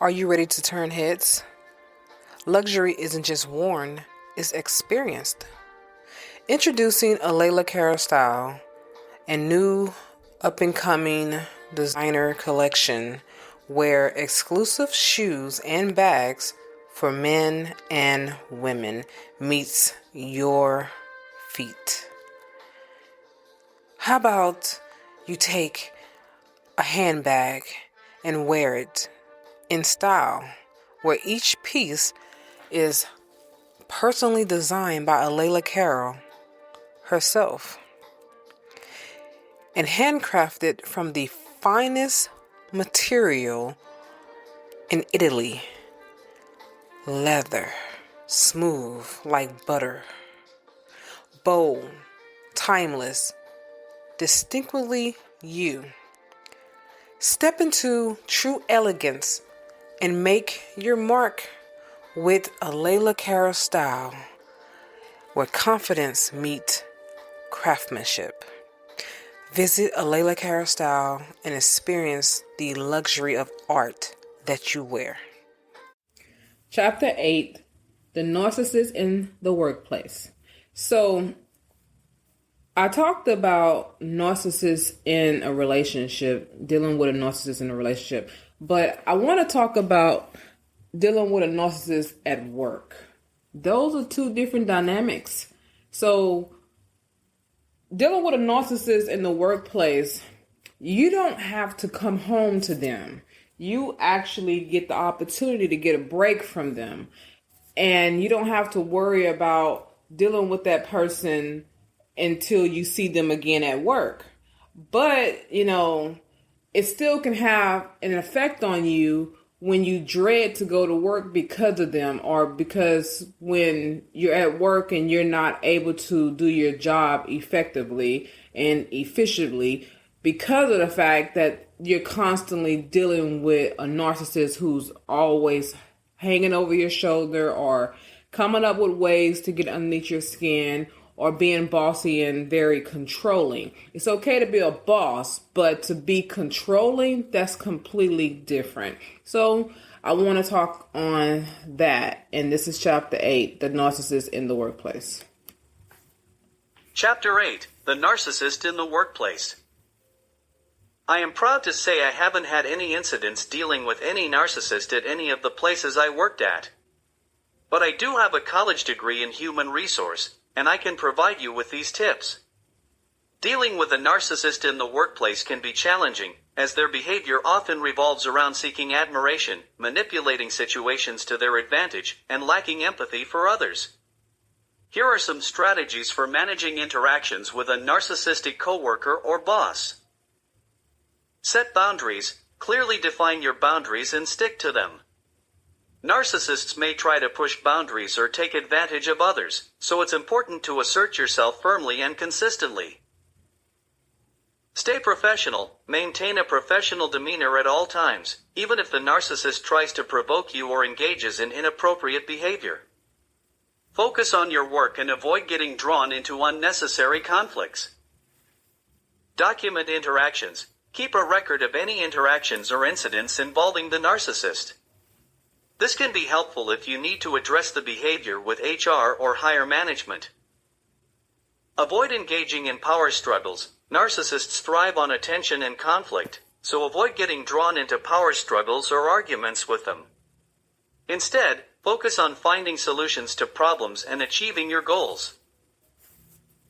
Are you ready to turn heads? Luxury isn't just worn, it's experienced. Introducing a Layla Cara style and new up-and-coming designer collection where exclusive shoes and bags for men and women meets your feet. How about you take a handbag and wear it in style, where each piece is personally designed by Layla Cara herself and handcrafted from the finest material in Italy. Leather, smooth like butter, bold, timeless, distinctly you. Step into true elegance and make your mark with a Layla Cara style where confidence meets craftsmanship. Visit a Layla Cara style and experience the luxury of art that you wear. Chapter 8, The Narcissist in the Workplace. So, I talked about narcissists in a relationship, dealing with a narcissist in a relationship, but I want to talk about dealing with a narcissist at work. Those are two different dynamics. So, dealing with a narcissist in the workplace, you don't have to come home to them. You actually get the opportunity to get a break from them. And you don't have to worry about dealing with that person until you see them again at work. But, it still can have an effect on you when you dread to go to work because of them, or because when you're at work and you're not able to do your job effectively and efficiently because of the fact that you're constantly dealing with a narcissist who's always hanging over your shoulder or coming up with ways to get underneath your skin or being bossy and very controlling. It's okay to be a boss, but to be controlling, that's completely different. So I want to talk on that. And this is Chapter 8, The Narcissist in the Workplace. Chapter 8, The Narcissist in the Workplace. I am proud to say I haven't had any incidents dealing with any narcissist at any of the places I worked at. But I do have a college degree in human resource, and I can provide you with these tips. Dealing with a narcissist in the workplace can be challenging, as their behavior often revolves around seeking admiration, manipulating situations to their advantage, and lacking empathy for others. Here are some strategies for managing interactions with a narcissistic coworker or boss. Set boundaries. Clearly define your boundaries and stick to them. Narcissists may try to push boundaries or take advantage of others, so it's important to assert yourself firmly and consistently. Stay professional. Maintain a professional demeanor at all times, even if the narcissist tries to provoke you or engages in inappropriate behavior. Focus on your work and avoid getting drawn into unnecessary conflicts. Document interactions. Keep a record of any interactions or incidents involving the narcissist. This can be helpful if you need to address the behavior with HR or higher management. Avoid engaging in power struggles. Narcissists thrive on attention and conflict, so avoid getting drawn into power struggles or arguments with them. Instead, focus on finding solutions to problems and achieving your goals.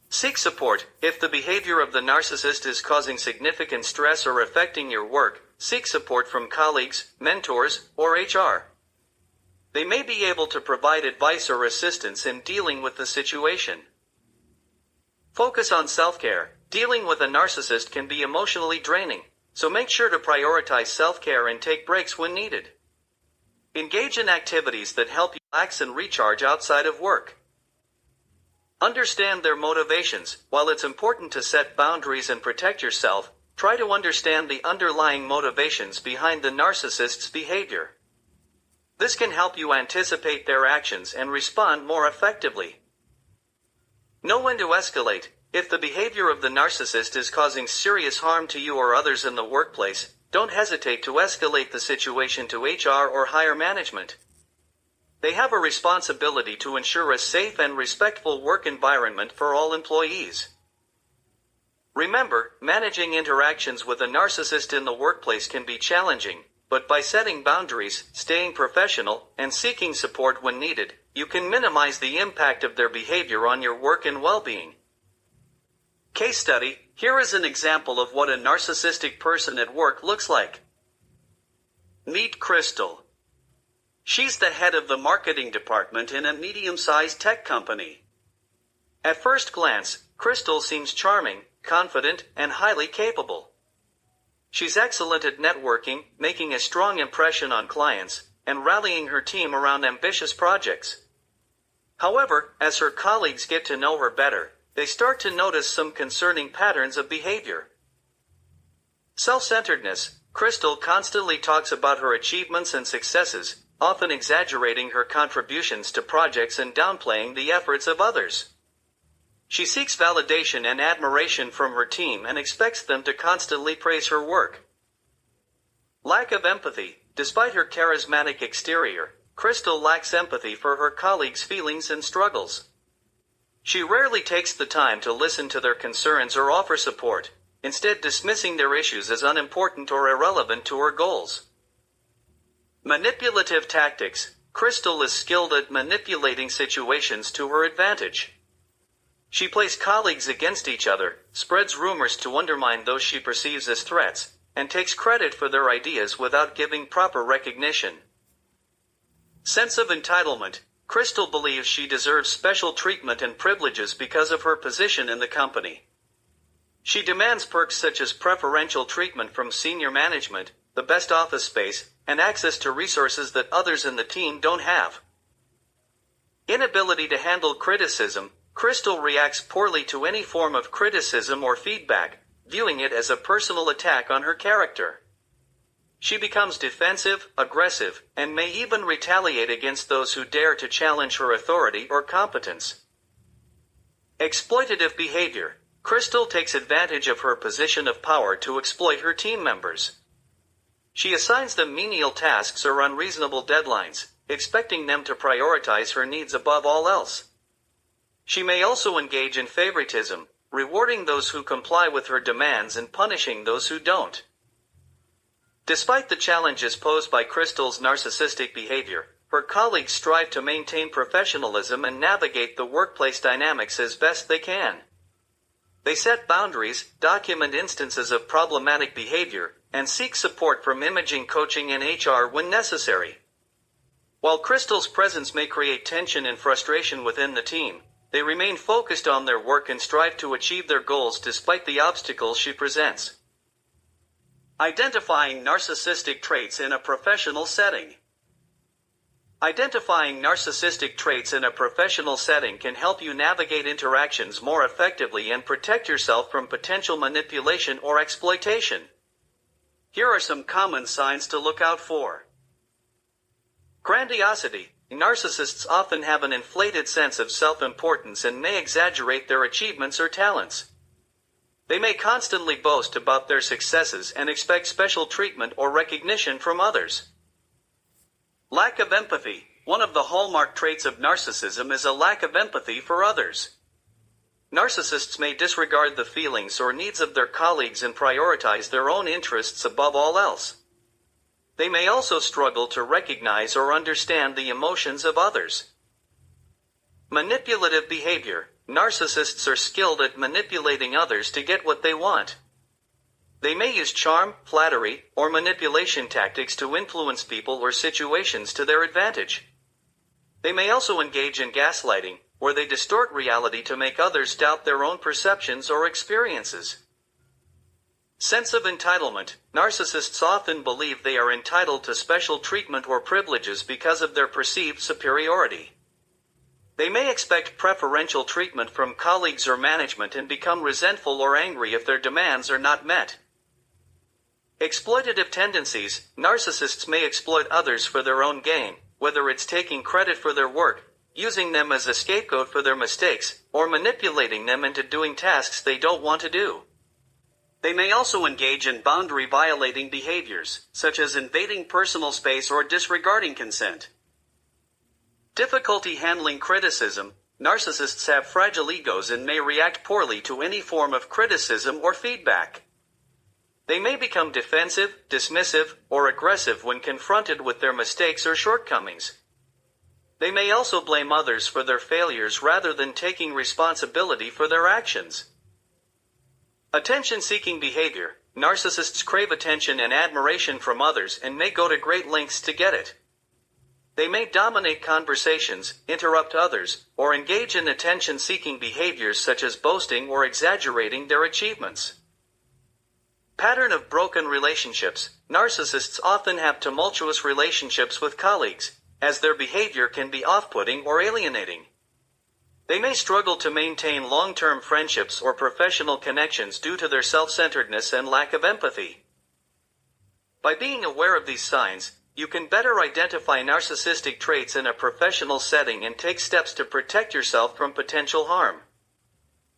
Seek support. If the behavior of the narcissist is causing significant stress or affecting your work, seek support from colleagues, mentors, or HR. They may be able to provide advice or assistance in dealing with the situation. Focus on self-care. Dealing with a narcissist can be emotionally draining, so make sure to prioritize self-care and take breaks when needed. Engage in activities that help you relax and recharge outside of work. Understand their motivations. While it's important to set boundaries and protect yourself, try to understand the underlying motivations behind the narcissist's behavior. This can help you anticipate their actions and respond more effectively. Know when to escalate. If the behavior of the narcissist is causing serious harm to you or others in the workplace, don't hesitate to escalate the situation to HR or higher management. They have a responsibility to ensure a safe and respectful work environment for all employees. Remember, managing interactions with a narcissist in the workplace can be challenging, but by setting boundaries, staying professional, and seeking support when needed, you can minimize the impact of their behavior on your work and well-being. Case study: here is an example of what a narcissistic person at work looks like. Meet Crystal. She's the head of the marketing department in a medium-sized tech company. At first glance, Crystal seems charming, confident, and highly capable. She's excellent at networking, making a strong impression on clients, and rallying her team around ambitious projects. However, as her colleagues get to know her better, they start to notice some concerning patterns of behavior. Self-centeredness: Crystal constantly talks about her achievements and successes, often exaggerating her contributions to projects and downplaying the efforts of others. She seeks validation and admiration from her team and expects them to constantly praise her work. Lack of empathy: despite her charismatic exterior, Crystal lacks empathy for her colleagues' feelings and struggles. She rarely takes the time to listen to their concerns or offer support, instead dismissing their issues as unimportant or irrelevant to her goals. Manipulative tactics: Crystal is skilled at manipulating situations to her advantage. She plays colleagues against each other, spreads rumors to undermine those she perceives as threats, and takes credit for their ideas without giving proper recognition. Sense of entitlement: Crystal believes she deserves special treatment and privileges because of her position in the company. She demands perks such as preferential treatment from senior management, the best office space, and access to resources that others in the team don't have. Inability to handle criticism: Crystal reacts poorly to any form of criticism or feedback, viewing it as a personal attack on her character. She becomes defensive, aggressive, and may even retaliate against those who dare to challenge her authority or competence. Exploitative behavior: Crystal takes advantage of her position of power to exploit her team members. She assigns them menial tasks or unreasonable deadlines, expecting them to prioritize her needs above all else. She may also engage in favoritism, rewarding those who comply with her demands and punishing those who don't. Despite the challenges posed by Crystal's narcissistic behavior, her colleagues strive to maintain professionalism and navigate the workplace dynamics as best they can. They set boundaries, document instances of problematic behavior, and seek support from imaging coaching and HR when necessary. While Crystal's presence may create tension and frustration within the team, they remain focused on their work and strive to achieve their goals despite the obstacles she presents. Identifying narcissistic traits in a professional setting. Identifying narcissistic traits in a professional setting can help you navigate interactions more effectively and protect yourself from potential manipulation or exploitation. Here are some common signs to look out for. Grandiosity. Narcissists often have an inflated sense of self-importance and may exaggerate their achievements or talents. They may constantly boast about their successes and expect special treatment or recognition from others. Lack of empathy. One of the hallmark traits of narcissism is a lack of empathy for others. Narcissists may disregard the feelings or needs of their colleagues and prioritize their own interests above all else. They may also struggle to recognize or understand the emotions of others. Manipulative behavior. Narcissists are skilled at manipulating others to get what they want. They may use charm, flattery, or manipulation tactics to influence people or situations to their advantage. They may also engage in gaslighting, where they distort reality to make others doubt their own perceptions or experiences. Sense of entitlement. Narcissists often believe they are entitled to special treatment or privileges because of their perceived superiority. They may expect preferential treatment from colleagues or management and become resentful or angry if their demands are not met. Exploitative tendencies. Narcissists may exploit others for their own gain, whether it's taking credit for their work, using them as a scapegoat for their mistakes, or manipulating them into doing tasks they don't want to do. They may also engage in boundary-violating behaviors, such as invading personal space or disregarding consent. Difficulty handling criticism. Narcissists have fragile egos and may react poorly to any form of criticism or feedback. They may become defensive, dismissive, or aggressive when confronted with their mistakes or shortcomings. They may also blame others for their failures rather than taking responsibility for their actions. Attention-seeking behavior. Narcissists crave attention and admiration from others and may go to great lengths to get it. They may dominate conversations, interrupt others, or engage in attention-seeking behaviors such as boasting or exaggerating their achievements. Pattern of broken relationships. Narcissists often have tumultuous relationships with colleagues, as their behavior can be off-putting or alienating. They may struggle to maintain long-term friendships or professional connections due to their self-centeredness and lack of empathy. By being aware of these signs, you can better identify narcissistic traits in a professional setting and take steps to protect yourself from potential harm.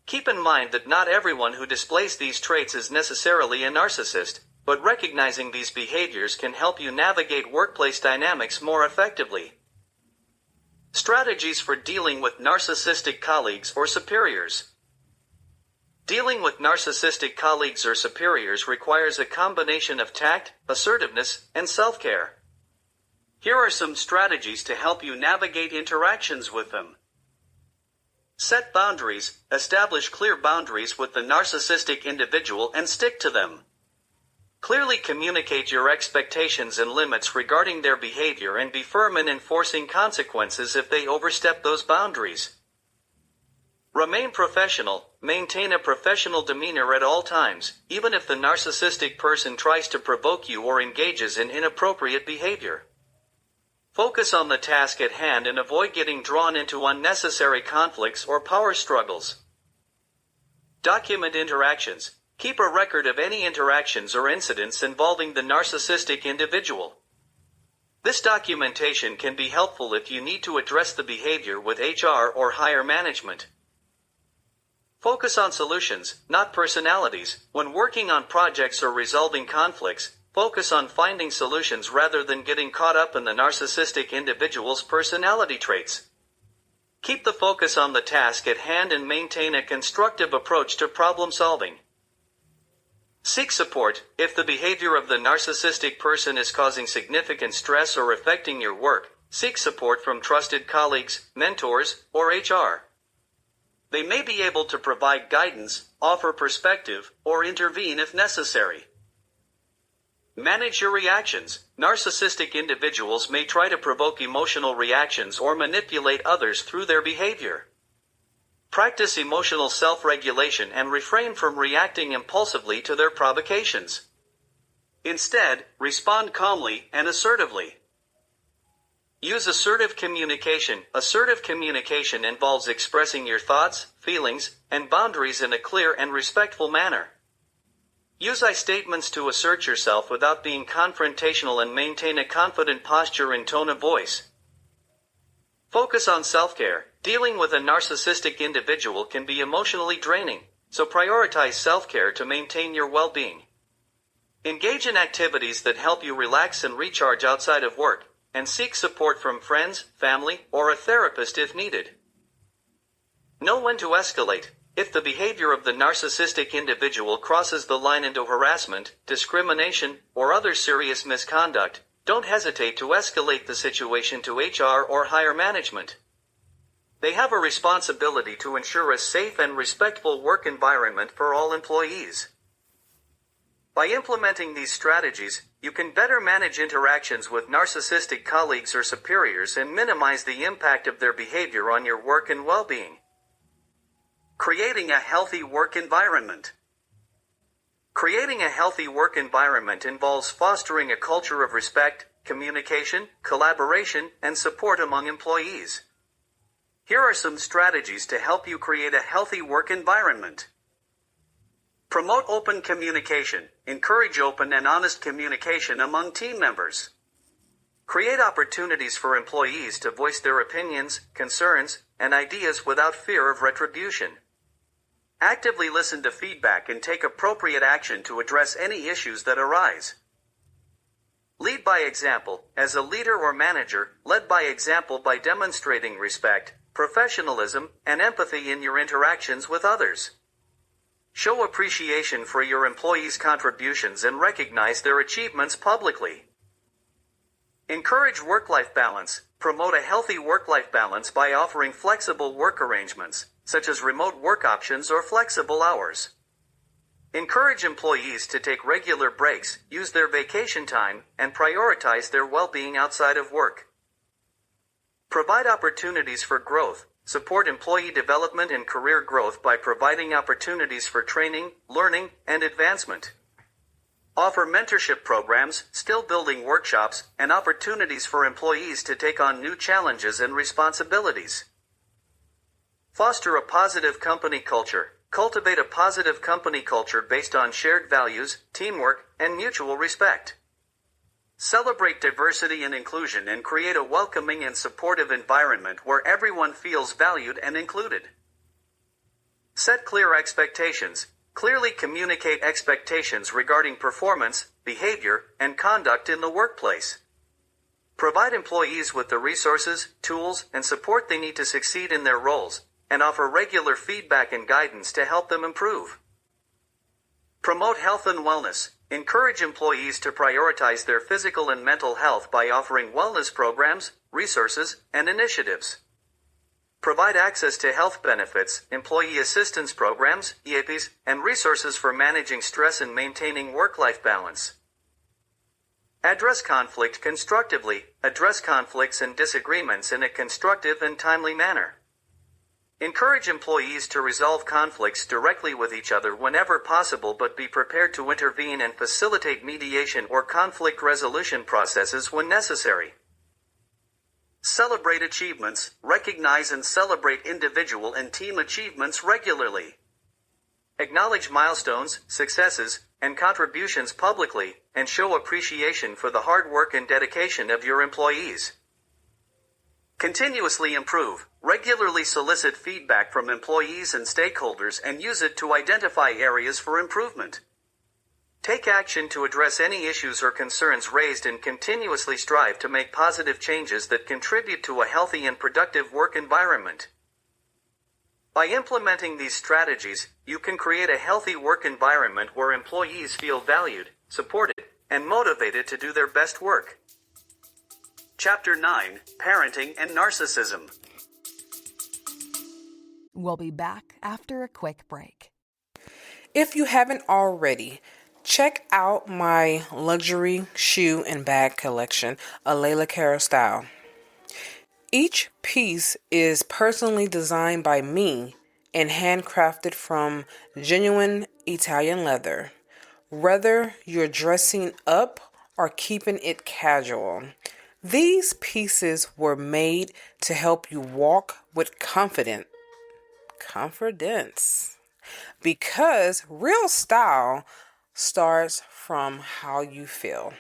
Keep in mind that not everyone who displays these traits is necessarily a narcissist, but recognizing these behaviors can help you navigate workplace dynamics more effectively. Strategies for dealing with narcissistic colleagues or superiors. Dealing with narcissistic colleagues or superiors requires a combination of tact, assertiveness, and self-care. Here are some strategies to help you navigate interactions with them. Set boundaries. Establish clear boundaries with the narcissistic individual and stick to them. Clearly communicate your expectations and limits regarding their behavior and be firm in enforcing consequences if they overstep those boundaries. Remain professional. Maintain a professional demeanor at all times, even if the narcissistic person tries to provoke you or engages in inappropriate behavior. Focus on the task at hand and avoid getting drawn into unnecessary conflicts or power struggles. Document interactions. Keep a record of any interactions or incidents involving the narcissistic individual. This documentation can be helpful if you need to address the behavior with HR or higher management. Focus on solutions, not personalities. When working on projects or resolving conflicts, focus on finding solutions rather than getting caught up in the narcissistic individual's personality traits. Keep the focus on the task at hand and maintain a constructive approach to problem solving. Seek support. If the behavior of the narcissistic person is causing significant stress or affecting your work, seek support from trusted colleagues, mentors, or HR. They may be able to provide guidance, offer perspective, or intervene if necessary. Manage your reactions. Narcissistic individuals may try to provoke emotional reactions or manipulate others through their behavior. Practice emotional self-regulation and refrain from reacting impulsively to their provocations. Instead, respond calmly and assertively. Use assertive communication. Assertive communication involves expressing your thoughts, feelings, and boundaries in a clear and respectful manner. Use I statements to assert yourself without being confrontational and maintain a confident posture and tone of voice. Focus on self-care. Dealing with a narcissistic individual can be emotionally draining, so prioritize self-care to maintain your well-being. Engage in activities that help you relax and recharge outside of work, and seek support from friends, family, or a therapist if needed. Know when to escalate. If the behavior of the narcissistic individual crosses the line into harassment, discrimination, or other serious misconduct, don't hesitate to escalate the situation to HR or higher management. They have a responsibility to ensure a safe and respectful work environment for all employees. By implementing these strategies, you can better manage interactions with narcissistic colleagues or superiors and minimize the impact of their behavior on your work and well-being. Creating a healthy work environment. Creating a healthy work environment involves fostering a culture of respect, communication, collaboration, and support among employees. Here are some strategies to help you create a healthy work environment. Promote open communication. Encourage open and honest communication among team members. Create opportunities for employees to voice their opinions, concerns, and ideas without fear of retribution. Actively listen to feedback and take appropriate action to address any issues that arise. Lead by example. As a leader or manager, lead by example by demonstrating respect, professionalism, and empathy in your interactions with others. Show appreciation for your employees' contributions and recognize their achievements publicly. Encourage work-life balance. Promote a healthy work-life balance by offering flexible work arrangements, such as remote work options or flexible hours. Encourage employees to take regular breaks, use their vacation time, and prioritize their well-being outside of work. Provide opportunities for growth. Support employee development and career growth by providing opportunities for training, learning, and advancement. Offer mentorship programs, skill-building workshops, and opportunities for employees to take on new challenges and responsibilities. Foster a positive company culture. Cultivate a positive company culture based on shared values, teamwork, and mutual respect. Celebrate diversity and inclusion and create a welcoming and supportive environment where everyone feels valued and included. Set clear expectations. Clearly communicate expectations regarding performance, behavior, and conduct in the workplace. Provide employees with the resources, tools, and support they need to succeed in their roles, and offer regular feedback and guidance to help them improve. Promote health and wellness. Encourage employees to prioritize their physical and mental health by offering wellness programs, resources, and initiatives. Provide access to health benefits, employee assistance programs, EAPs, and resources for managing stress and maintaining work-life balance. Address conflict constructively. Address conflicts and disagreements in a constructive and timely manner. Encourage employees to resolve conflicts directly with each other whenever possible, but be prepared to intervene and facilitate mediation or conflict resolution processes when necessary. Celebrate achievements. Recognize and celebrate individual and team achievements regularly. Acknowledge milestones, successes, and contributions publicly, and show appreciation for the hard work and dedication of your employees. Continuously improve. Regularly solicit feedback from employees and stakeholders and use it to identify areas for improvement. Take action to address any issues or concerns raised and continuously strive to make positive changes that contribute to a healthy and productive work environment. By implementing these strategies, you can create a healthy work environment where employees feel valued, supported, and motivated to do their best work. Chapter 9: Parenting and Narcissism. We'll be back after a quick break. If you haven't already, check out my luxury shoe and bag collection, a Layla Cara style. Each piece is personally designed by me and handcrafted from genuine Italian leather. Whether you're dressing up or keeping it casual, these pieces were made to help you walk with confidence. Because real style starts from how you feel.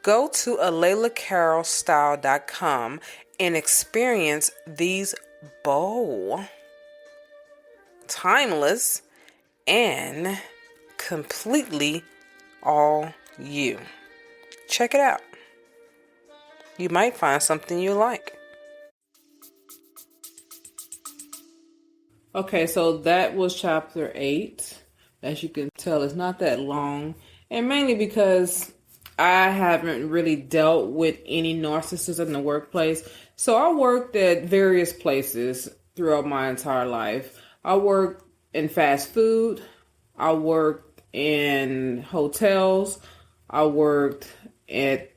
Go to alaylacarolstyle.com and experience these bold, timeless, and completely all you. Check it out. You might find something you like. Okay, so that was chapter 8. As you can tell, it's not that long. And mainly because I haven't really dealt with any narcissists in the workplace. So I worked at various places throughout my entire life. I worked in fast food. I worked in hotels. I worked at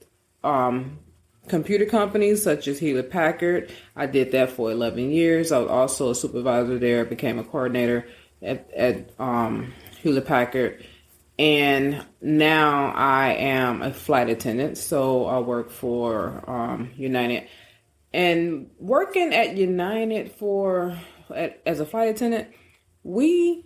computer companies such as Hewlett Packard. I did that for 11 years. I was also a supervisor there, became a coordinator at Hewlett Packard. And now I am a flight attendant. So I work for United. And working at United as a flight attendant, we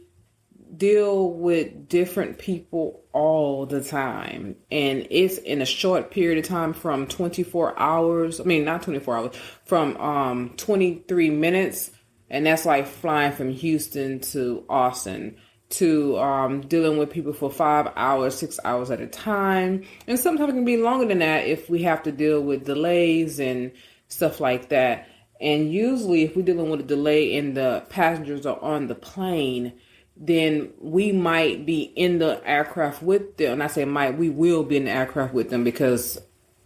deal with different people all the time, and it's in a short period of time from 24 hours. I mean, not 24 hours, from 23 minutes And that's like flying from Houston to Austin, to dealing with people for 5 hours, 6 hours at a time. And sometimes it can be longer than that if we have to deal with delays and stuff like that. And usually if we're dealing with a delay and the passengers are on the plane, then we might be in the aircraft with them. And I say might, we will be in the aircraft with them, because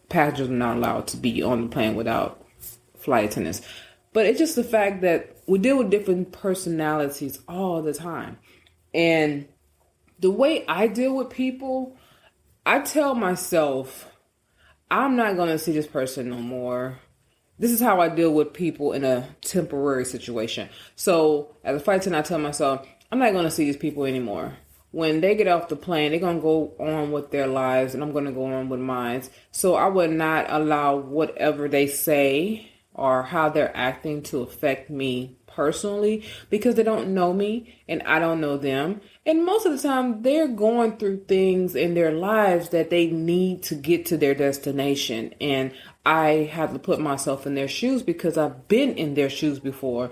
passengers are not allowed to be on the plane without flight attendants. But it's just the fact that we deal with different personalities all the time. And the way I deal with people, I tell myself, I'm not going to see this person no more. This is how I deal with people in a temporary situation. So as a flight attendant, I tell myself, I'm not going to see these people anymore. When they get off the plane, they're going to go on with their lives, and I'm going to go on with mine. So I would not allow whatever they say or how they're acting to affect me personally, because they don't know me and I don't know them. And most of the time they're going through things in their lives that they need to get to their destination. And I have to put myself in their shoes because I've been in their shoes before.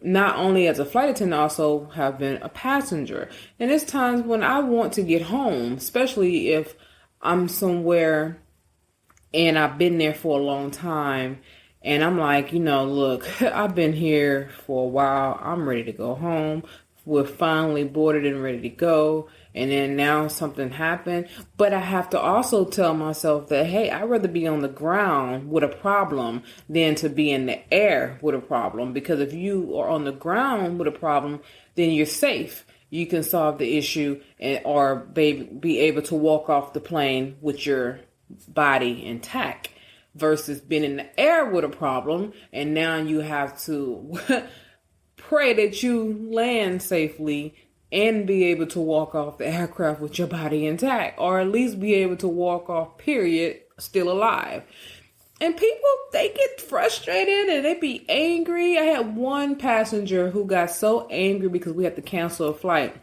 Not only as a flight attendant, I also have been a passenger. And there's times when I want to get home, especially if I'm somewhere and I've been there for a long time. And I'm like, look, I've been here for a while. I'm ready to go home. We're finally boarded and ready to go. And then now something happened. But I have to also tell myself that, hey, I'd rather be on the ground with a problem than to be in the air with a problem. Because if you are on the ground with a problem, then you're safe. You can solve the issue or be able to walk off the plane with your body intact. Versus being in the air with a problem, and now you have to pray that you land safely and be able to walk off the aircraft with your body intact, or at least be able to walk off, period, still alive. And people, they get frustrated and they be angry. I had one passenger who got so angry because we had to cancel a flight.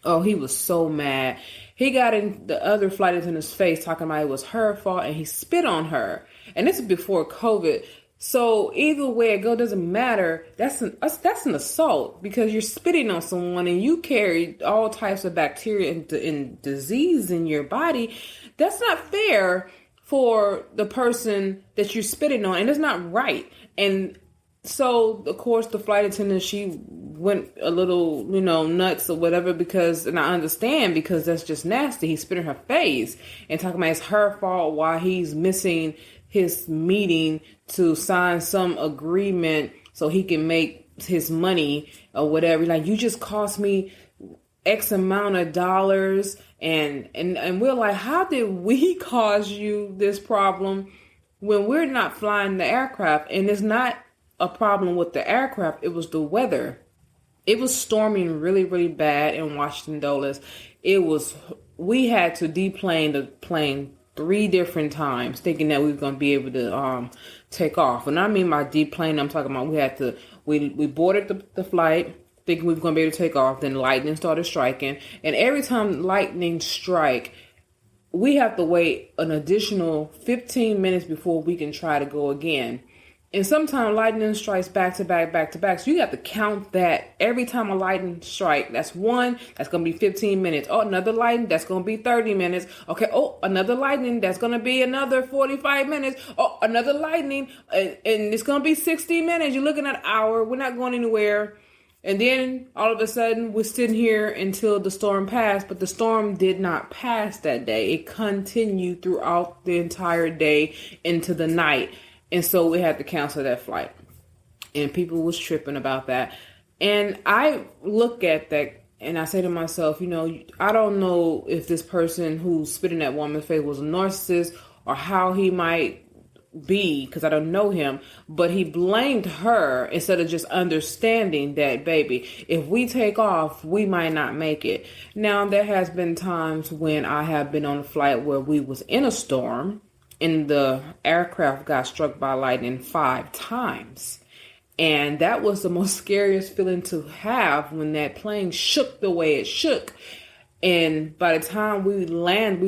Oh, he was so mad. He got in the other flight attendant's face talking about it was her fault, and he spit on her. And this is before COVID. So either way it go, doesn't matter. That's an assault, because you're spitting on someone and you carry all types of bacteria and disease in your body. That's not fair for the person that you're spitting on, and it's not right. And so, of course, the flight attendant, she went a little, nuts or whatever, and I understand, because that's just nasty. He spit in her face and talking about it's her fault why he's missing his meeting to sign some agreement so he can make his money or whatever. Like, you just cost me X amount of dollars. And we're like, how did we cause you this problem when we're not flying the aircraft? And it's not a problem with the aircraft. It was the weather. It was storming really, really bad in Washington Dulles. We had to deplane the plane 3 different times, thinking that we were going to be able to take off. And I mean by deplane, I'm talking about we boarded the flight thinking we were going to be able to take off. Then lightning started striking. And every time lightning strike, we have to wait an additional 15 minutes before we can try to go again. And sometimes lightning strikes back to back. So you have to count that every time a lightning strike. That's one. That's going to be 15 minutes. Oh, another lightning. That's going to be 30 minutes. Okay. Oh, another lightning. That's going to be another 45 minutes. Oh, another lightning. And it's going to be 60 minutes. You're looking at an hour. We're not going anywhere. And then all of a sudden we're sitting here until the storm passed. But the storm did not pass that day. It continued throughout the entire day into the night. And so we had to cancel that flight. And people was tripping about that. And I look at that and I say to myself, I don't know if this person who spit in that woman's face was a narcissist or how he might be, because I don't know him. But he blamed her instead of just understanding that, baby, if we take off, we might not make it. Now, there has been times when I have been on a flight where we was in a storm, and the aircraft got struck by lightning 5 times. And that was the most scariest feeling to have, when that plane shook the way it shook. And by the time we landed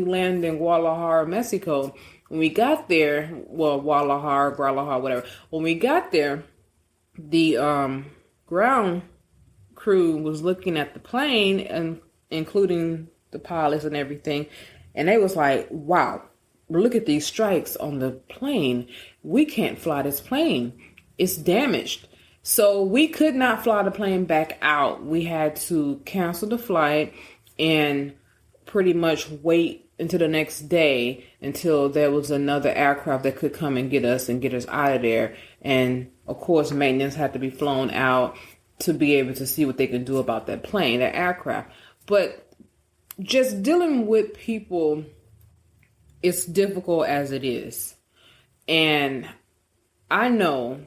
in Guadalajara, Mexico. When we got there, Guadalajara, whatever. When we got there, the ground crew was looking at the plane, and including the pilots and everything, and they was like, wow, look at these strikes on the plane. We can't fly this plane. It's damaged. So we could not fly the plane back out. We had to cancel the flight and pretty much wait until the next day until there was another aircraft that could come and get us out of there. And of course, maintenance had to be flown out to be able to see what they can do about that plane, that aircraft. But just dealing with people, it's difficult as it is. And I know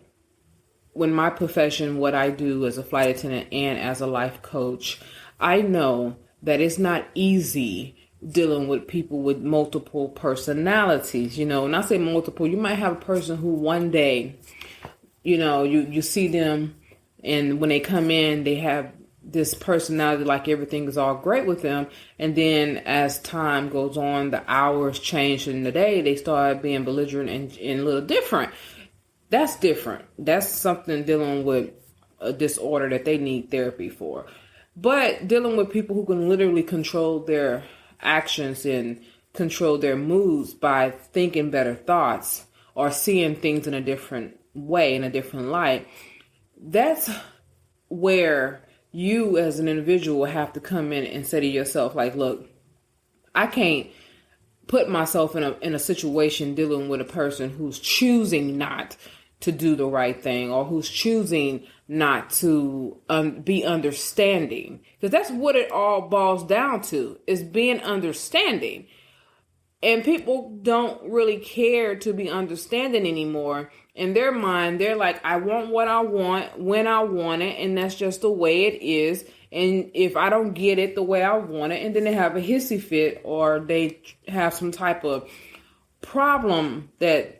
when my profession, what I do as a flight attendant and as a life coach, I know that it's not easy dealing with people with multiple personalities. When I say multiple, you might have a person who one day, you see them, and when they come in, they have this personality like everything is all great with them. And then as time goes on, the hours change in the day, they start being belligerent and a little different. That's different. That's something dealing with a disorder that they need therapy for. But dealing with people who can literally control their actions and control their moods by thinking better thoughts or seeing things in a different way, in a different light, that's where you as an individual have to come in and say to yourself, like, look, I can't put myself in a situation dealing with a person who's choosing not to do the right thing, or who's choosing not to be understanding. Because that's what it all boils down to, is being understanding. And people don't really care to be understanding anymore. In their mind, they're like, I want what I want when I want it, and that's just the way it is. And if I don't get it the way I want it, and then they have a hissy fit, or they have some type of problem that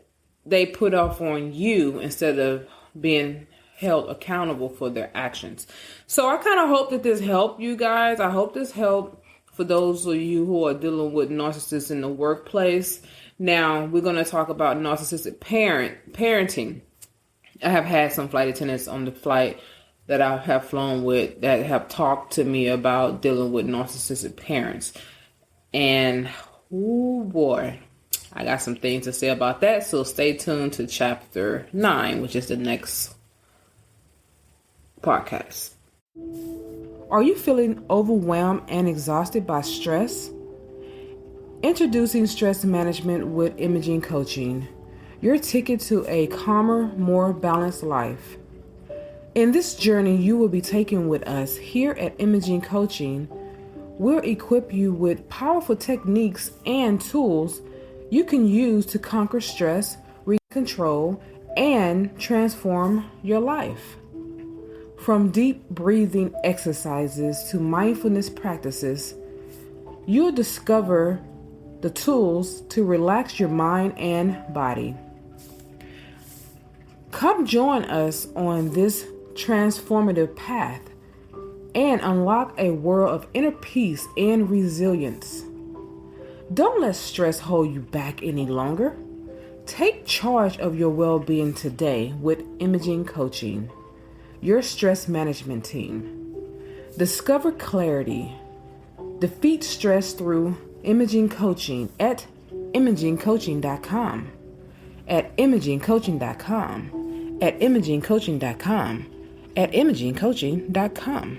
they put off on you instead of being held accountable for their actions. So I kind of hope that this helped you guys. I hope this helped for those of you who are dealing with narcissists in the workplace. Now, we're going to talk about narcissistic parenting. I have had some flight attendants on the flight that I have flown with that have talked to me about dealing with narcissistic parents. And, oh boy, I got some things to say about that. So stay tuned to chapter 9, which is the next podcast. Are you feeling overwhelmed and exhausted by stress? Introducing Stress Management with Imaging Coaching, your ticket to a calmer, more balanced life. In this journey you will be taking with us here at Imaging Coaching, we'll equip you with powerful techniques and tools you can use to conquer stress, regain control, and transform your life. From deep breathing exercises to mindfulness practices, you'll discover the tools to relax your mind and body. Come join us on this transformative path and unlock a world of inner peace and resilience. Don't let stress hold you back any longer. Take charge of your well-being today with Imaging Coaching, your stress management team. Discover clarity. Defeat stress through Imaging Coaching at imagingcoaching.com, at imagingcoaching.com, at imagingcoaching.com, at imagingcoaching.com.